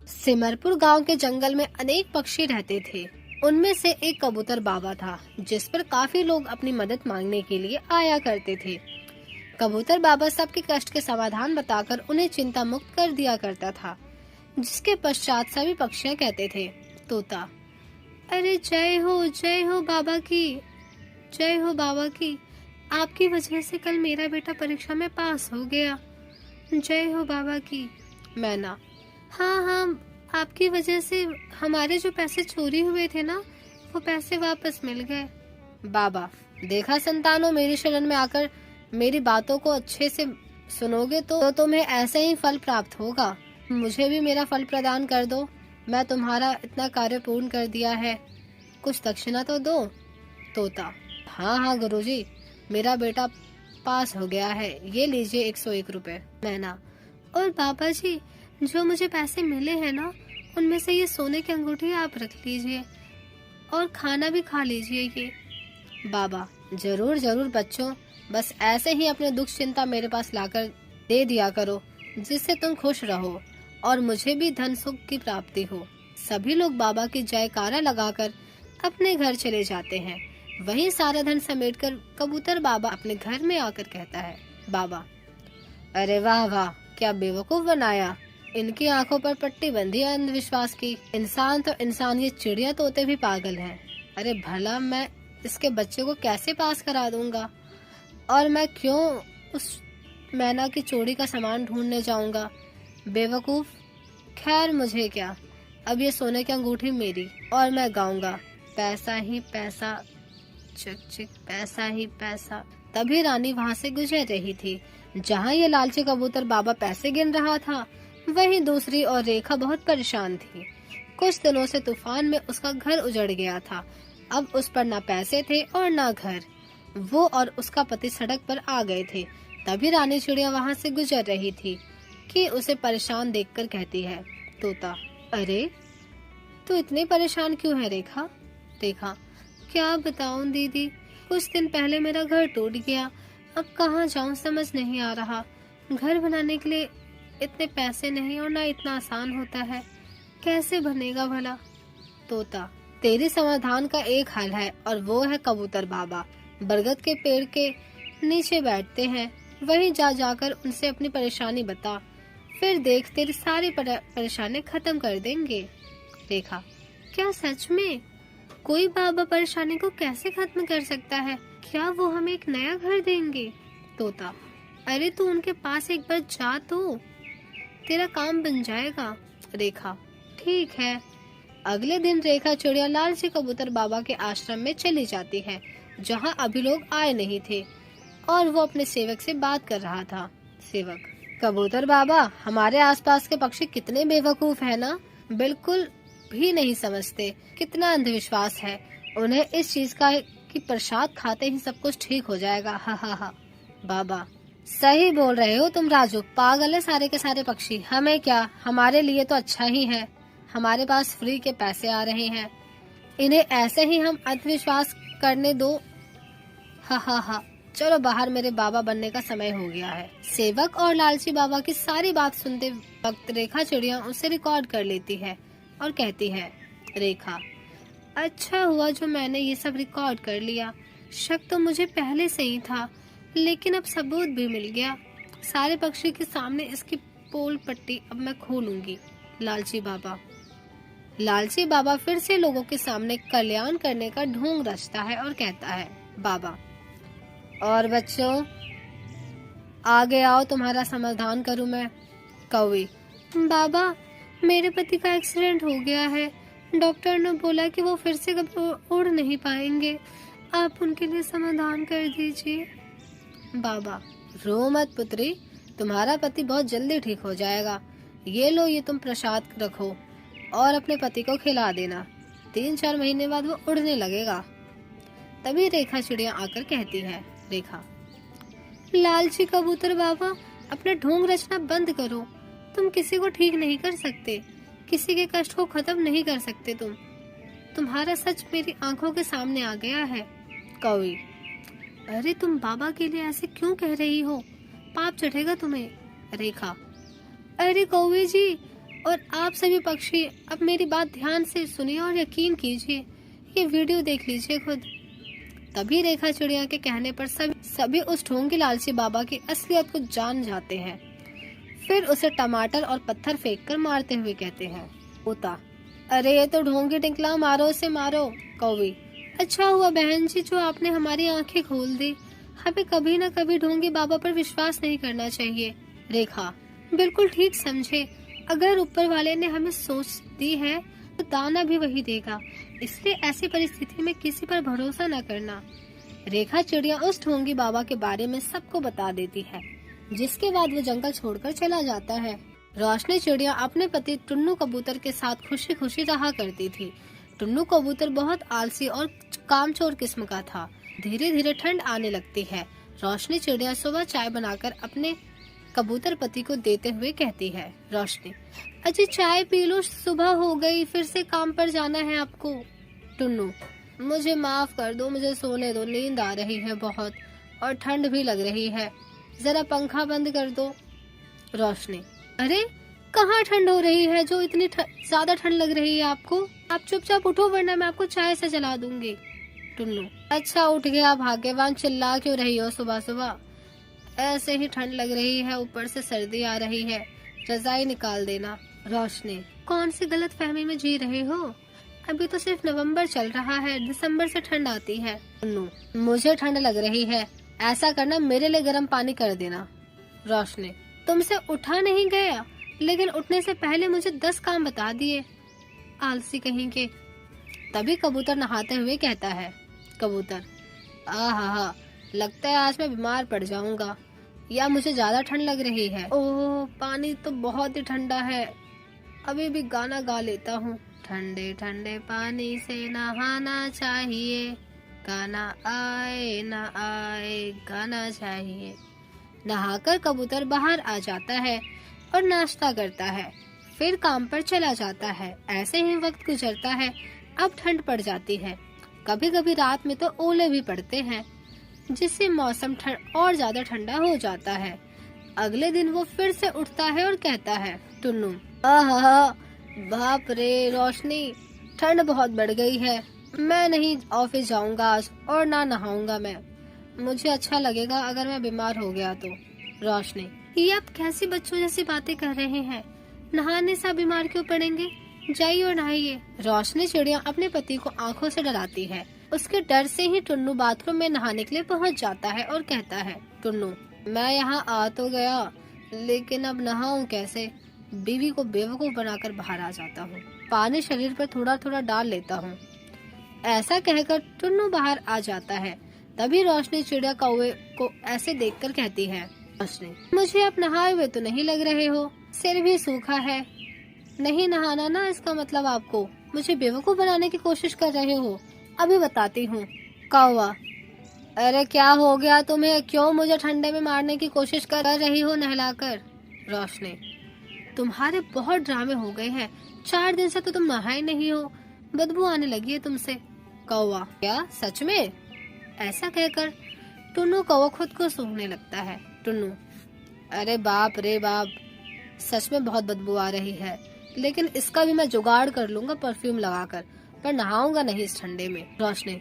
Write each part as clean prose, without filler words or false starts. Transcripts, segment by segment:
सिमरपुर गांव के जंगल में अनेक पक्षी रहते थे। उनमें से एक कबूतर बाबा था, जिस पर काफी लोग अपनी मदद मांगने के लिए आया करते थे। कबूतर बाबा सबके कष्ट के समाधान बताकर उन्हें चिंता मुक्त कर दिया करता था, जिसके पश्चात सभी पक्षियां कहते थे, तोता, अरे जय हो बाबा की, जय हो बाबा की। आपकी वजह से कल मेरा बेटा परीक्षा में पास हो गया। जय हो बाबा की। मैना, हाँ, आपकी वजह से हमारे जो पैसे चोरी हुए थे ना, वो पैसे वापस मिल गए। बाबा, देखा संतानों, मेरी शरण में आकर मेरी बातों को अच्छे से सुनोगे तो तुम्हें ऐसे ही फल प्राप्त होगा। मुझे भी मेरा फल प्रदान कर दो। मैं तुम्हारा इतना कार्य पूर्ण कर दिया है, कुछ दक्षिणा तो दो। तोता, हाँ गुरुजी, मेरा बेटा पास हो गया है, ये लीजिए 101 रुपए। मैना, और बाबा जी, जो मुझे पैसे मिले हैं ना, उनमें से ये सोने की अंगूठी आप रख लीजिए और खाना भी खा लीजिए ये। बाबा, जरूर बच्चों, बस ऐसे ही अपने दुख चिंता मेरे पास लाकर दे दिया करो, जिससे तुम खुश रहो और मुझे भी धन सुख की प्राप्ति हो। सभी लोग बाबा की जयकारा लगाकर अपने घर चले जाते हैं। वहीं सारा धन समेटकर कबूतर बाबा अपने घर में आकर कहता है, बाबा, अरे वाह, क्या बेवकूफ बनाया। इनकी आंखों पर पट्टी बंधी है अंधविश्वास की। इंसान तो इंसान, ये चिड़िया तोते भी पागल हैं। अरे भला मैं इसके बच्चे को कैसे पास करा दूंगा, और मैं क्यों उस मैना की चोरी का सामान ढूंढने जाऊंगा। बेवकूफ। खैर मुझे क्या, अब ये सोने की अंगूठी मेरी, और मैं गाऊंगा, पैसा ही पैसा, चिक चिक पैसा ही पैसा। तभी रानी वहाँ से गुजर रही थी। जहाँ ये लालची कबूतर बाबा पैसे गिन रहा था, वहीं दूसरी ओर रेखा बहुत परेशान थी। कुछ दिनों से तूफान में उसका घर उजड़ गया था। अब उस पर ना पैसे थे और ना घर। वो और उसका पति सड़क पर आ गए थे। तभी रानी चिड़िया वहाँ से गुजर रही थी कि उसे परेशान देखकर कहती है, तोता, अरे तू इतनी परेशान क्यों है रेखा। रेखा, क्या बताऊं दीदी, कुछ दिन पहले मेरा घर टूट गया। अब कहाँ जाऊं समझ नहीं आ रहा। घर बनाने के लिए इतने पैसे नहीं और ना इतना आसान होता है, कैसे बनेगा भला। तोता, तेरे समाधान का एक हल है, और वो है कबूतर बाबा बरगद के पेड़ के नीचे बैठते हैं। वहीं जाकर उनसे अपनी परेशानी बता, फिर देख तेरी सारी परेशानी खत्म कर देंगे। रेखा, क्या सच में? कोई बाबा परेशानी को कैसे खत्म कर सकता है? क्या वो हमें एक नया घर देंगे? तोता, अरे तू उनके पास एक बार जा तो, तेरा काम बन जाएगा। रेखा, ठीक है। अगले दिन रेखा चिड़िया लालची कबूतर बाबा के आश्रम में चली जाती है, जहाँ अभी लोग आए नहीं थे, और वो अपने सेवक से बात कर रहा था। सेवक, कबूतर बाबा, हमारे आसपास के पक्षी कितने बेवकूफ है ना, बिल्कुल भी नहीं समझते कितना अंधविश्वास है उन्हें इस चीज का कि प्रसाद खाते ही सब कुछ ठीक हो जाएगा। हा। बाबा, सही बोल रहे हो तुम राजू, पागल है सारे के सारे पक्षी। हमें क्या, हमारे लिए तो अच्छा ही है, हमारे पास फ्री के पैसे आ रहे हैं, इन्हें ऐसे ही हम अंधविश्वास करने दो। हा। चलो बाहर, मेरे बाबा बनने का समय हो गया है। सेवक और लालची बाबा की सारी बात सुनते वक्त रेखा चिड़िया उसे रिकॉर्ड कर लेती है और कहती है, रेखा, अच्छा हुआ जो मैंने ये सब रिकॉर्ड कर लिया। शक तो मुझे पहले से ही था, लेकिन अब सबूत भी मिल गया। सारे पक्षी के सामने इसकी पोल पट्टी अब मैं खोलूंगी। लालची बाबा फिर से लोगों के सामने कल्याण करने का ढोंग रचता है और कहता है, बाबा, और बच्चों आगे आओ, तुम्हारा समाधान करूं मैं। कौवी, बाबा, मेरे पति का एक्सीडेंट हो गया है। डॉक्टर ने बोला कि वो फिर से कभी उड़ नहीं पाएंगे। आप उनके लिए समाधान कर दीजिए। बाबा, रो मत पुत्री, तुम्हारा पति बहुत जल्दी ठीक हो जाएगा। ये लो, ये तुम प्रसाद रखो और अपने पति को खिला देना। 3-4 महीने बाद वो उड़ने लगेगा। तभी रेखा चिड़िया आकर कहती है, रेखा, लालची कबूतर बाबा, अपना ढोंग रचना बंद करो। तुम किसी को ठीक नहीं कर सकते, किसी के कष्ट को खत्म नहीं कर सकते। तुम्हारा सच मेरी आंखों के सामने आ गया है। कौवी, अरे तुम बाबा के लिए ऐसे क्यों कह रही हो, पाप चढ़ेगा तुम्हें। रेखा, अरे कौवे जी, और आप सभी पक्षी अब मेरी बात ध्यान से सुनिए और यकीन कीजिए, ये वीडियो देख लीजिए खुद। तभी रेखा चिड़िया के कहने पर सभी उस ढोंगी लालची बाबा की असलियत को जान जाते हैं। फिर उसे टमाटर और पत्थर फेंककर मारते हुए कहते हैं, तोता, अरे ये तो ढोंगी टिकला, मारो उसे मारो। कौवी, अच्छा हुआ बहन जी जो आपने हमारी आंखें खोल दी, हमें कभी न कभी ढोंगी बाबा पर विश्वास नहीं करना चाहिए। रेखा, बिल्कुल ठीक समझे, अगर ऊपर वाले ने हमें सोच दी है तो दाना भी वही देगा, इसलिए ऐसी परिस्थिति में किसी पर भरोसा न करना। रेखा चिड़िया उस ढोंगी बाबा के बारे में सबको बता देती है, जिसके बाद वो जंगल छोड़कर चला जाता है। रोशनी चिड़िया अपने पति टुन्नू कबूतर के साथ खुशी खुशी रहा करती थी। टुन्नू कबूतर बहुत आलसी और कामचोर किस्म का था। धीरे धीरे ठंड आने लगती है। रोशनी चिड़िया सुबह चाय बनाकर अपने कबूतर पति को देते हुए कहती है, रोशनी, अजी चाय पी लो, सुबह हो गई, फिर से काम पर जाना है आपको। टुन्नू, मुझे माफ कर दो, मुझे सोने दो, नींद आ रही है बहुत और ठंड भी लग रही है, जरा पंखा बंद कर दो। रोशनी, अरे कहाँ ठंड हो रही है जो इतनी ज्यादा ठंड लग रही है आपको? आप चुपचाप उठो वरना मैं आपको चाय से जला दूंगी। टुन्नू, अच्छा उठ गया, भाग्यवान, चिल्ला क्यों रही हो सुबह सुबह? ऐसे ही ठंड लग रही है, ऊपर से सर्दी आ रही है, रजाई निकाल देना। रोशनी, कौन सी गलत फहमी में जी रहे हो? अभी तो सिर्फ नवंबर चल रहा है, दिसंबर से ठंड आती है। टुन्नू, मुझे ठंड लग रही है, ऐसा करना मेरे लिए गर्म पानी कर देना। रोशनी, तुमसे उठा नहीं गया, लेकिन उठने से पहले मुझे 10 काम बता दिए, आलसी कहीं के। तभी कबूतर नहाते हुए कहता है, कबूतर, आहा, लगता है आज मैं बीमार पड़ जाऊंगा, या मुझे ज्यादा ठंड लग रही है। ओह, पानी तो बहुत ही ठंडा है, अभी भी गाना गा लेता हूँ। ठंडे ठंडे पानी से नहाना चाहिए, गाना आए ना आए गाना चाहिए। नहाकर कबूतर बाहर आ जाता है और नाश्ता करता है, फिर काम पर चला जाता है। ऐसे ही वक्त गुजरता है। अब ठंड पड़ जाती है, कभी कभी रात में तो ओले भी पड़ते हैं, जिससे मौसम और ज्यादा ठंडा हो जाता है। अगले दिन वो फिर से उठता है और कहता है, टुन्नू, आहा, बाप रे रोशनी, ठंड बहुत बढ़ गई है, मैं नहीं ऑफिस जाऊंगा आज और ना नहाऊंगा मैं, मुझे अच्छा लगेगा अगर मैं बीमार हो गया तो। रोशनी, ये आप कैसी बच्चों जैसी बातें कर रहे हैं, नहाने से बीमार क्यों पड़ेंगे, जाइए और नहाइए। रोशनी चिड़िया अपने पति को आंखों से डराती है। उसके डर से ही टुन्नू बाथरूम में नहाने के लिए पहुंच जाता है और कहता है, टुन्नू, मैं यहाँ आ तो गया, लेकिन अब नहाऊं कैसे? बीवी को बेवकूफ बनाकर बाहर आ जाता हूँ, पानी शरीर पर थोड़ा थोड़ा डाल लेता हूँ। ऐसा कहकर टुन्नू बाहर आ जाता है। तभी रोशनी चिड़िया कौवे को ऐसे देखकर कहती है, रोशनी, मुझे आप नहाए हुए तो नहीं लग रहे हो, सिर भी सूखा है, नहीं नहाना ना, इसका मतलब आपको मुझे बेवकूफ बनाने की कोशिश कर रहे हो। अभी बताती हूँ। कौवा, अरे क्या हो गया तुम्हें, क्यों मुझे ठंडे में मारने की कोशिश कर रही हो नहलाकर? रोशनी, तुम्हारे बहुत ड्रामे हो गए हैं, 4 दिन से तो तुम नहाए नहीं हो, बदबू आने लगी है तुमसे। कौवा, क्या सच में? ऐसा कहकर टुन्नू कौवा खुद को सूंघने लगता है। टुन्नू, अरे बाप रे बाप, सच में बहुत बदबू आ रही है, लेकिन इसका भी मैं जुगाड़ कर लूंगा परफ्यूम लगाकर, पर नहाऊंगा नहीं इस ठंडे में। रोशनी,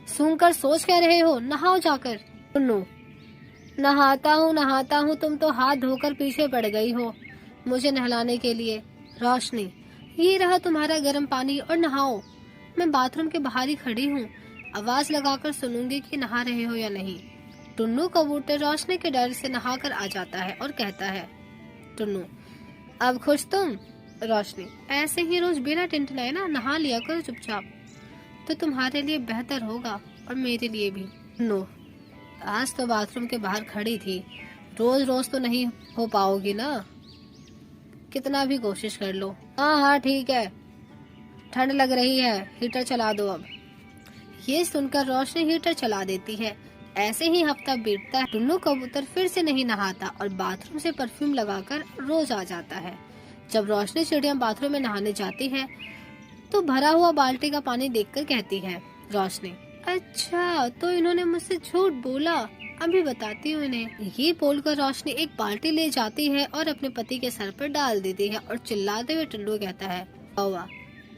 सूंघकर सोच कह रहे हो, नहाओ जाकर। टुन्नू, नहाता हूँ, तुम तो हाथ धोकर पीछे पड़ गई हो मुझे नहलाने के लिए। रोशनी, ये रहा तुम्हारा गर्म पानी और नहाओ, मैं बाथरूम के बाहर ही खड़ी हूँ, आवाज लगाकर सुनूंगी कि नहा रहे हो या नहीं। टुन्नू कबूतर रोशनी के डर से नहाकर आ जाता है और कहता है, टुन्नू, अब खुश तुम? रोशनी, ऐसे ही रोज बिना टिंटनाए ना नहा लिया करो चुपचाप, तो तुम्हारे लिए बेहतर होगा और मेरे लिए भी। नो, आज तो बाथरूम के बाहर खड़ी थी, रोज रोज तो नहीं हो पाओगी ना, कितना भी कोशिश कर लो। हाँ ठीक है, ठंड लग रही है, हीटर चला दो अब। ये सुनकर रोशनी हीटर चला देती है। ऐसे ही हफ्ता बीतता है। टुन्नू कबूतर फिर से नहीं नहाता और बाथरूम से परफ्यूम लगाकर रोज आ जाता है। जब रोशनी चिड़िया बाथरूम में नहाने जाती है तो भरा हुआ बाल्टी का पानी देखकर कहती है, रोशनी, अच्छा तो इन्होंने मुझसे झूठ बोला, अभी बताती हूँ इन्हें। ये बोलकर रोशनी एक बाल्टी ले जाती है और अपने पति के सर पर डाल देती है और चिल्लाते हुए टुन्नू कहता है, कौवा,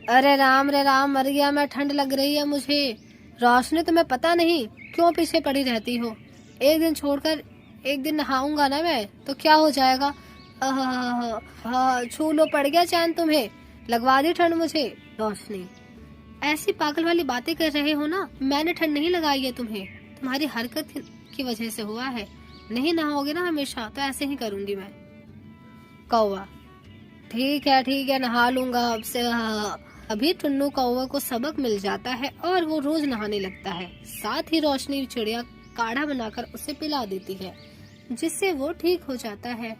अरे राम मर गया मैं, ठंड लग रही है मुझे। रोशनी तुम्हें पता नहीं क्यों पीछे पड़ी रहती हो, एक दिन छोड़कर एक दिन नहाऊंगा ना मैं तो क्या हो जाएगा। छू लो, पड़ गया चैन तुम्हें, लगवा दी ठंड मुझे। रोशनी, ऐसी पागल वाली बातें कर रहे हो ना, मैंने ठंड नहीं लगाई है तुम्हें, तुम्हारी हरकत की वजह से हुआ है। नहीं नहाओगे ना हमेशा तो ऐसे ही करूंगी मैं। कौवा, ठीक है नहा लूंगा अब से। अभी टुन्नू कौवा को सबक मिल जाता है और वो रोज नहाने लगता है। साथ ही रोशनी चिड़िया काढ़ा बनाकर उसे पिला देती है, जिससे वो ठीक हो जाता है।